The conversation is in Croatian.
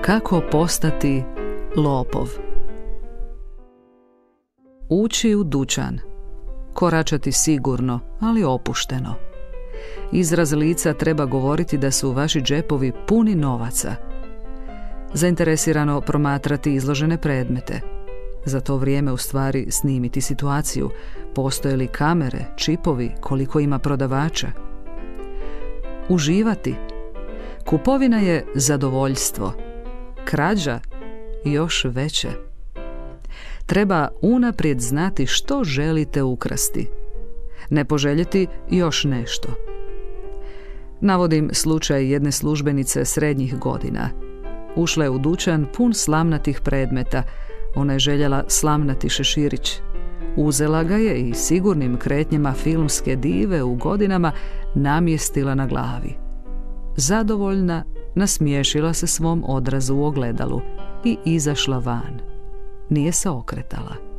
Kako postati lopov? Ući u dućan. Koračati sigurno, ali opušteno. Izraz lica treba govoriti da su vaši džepovi puni novaca. Zainteresirano promatrati izložene predmete. Za to vrijeme u stvari snimiti situaciju. Postoje li kamere, čipovi, koliko ima prodavača? Uživati. Kupovina je zadovoljstvo. Krađa još veće. Treba unaprijed znati što želite ukrasti. Ne poželjeti još nešto. Navodim slučaj jedne službenice srednjih godina. Ušla je u dućan pun slamnatih predmeta. Ona je željela slamnati šeširić. Uzela ga je i sigurnim kretnjama filmske dive u godinama namjestila na glavi. Zadovoljna, nasmiješila se svom odrazu u ogledalu i izašla van. Nije se okretala.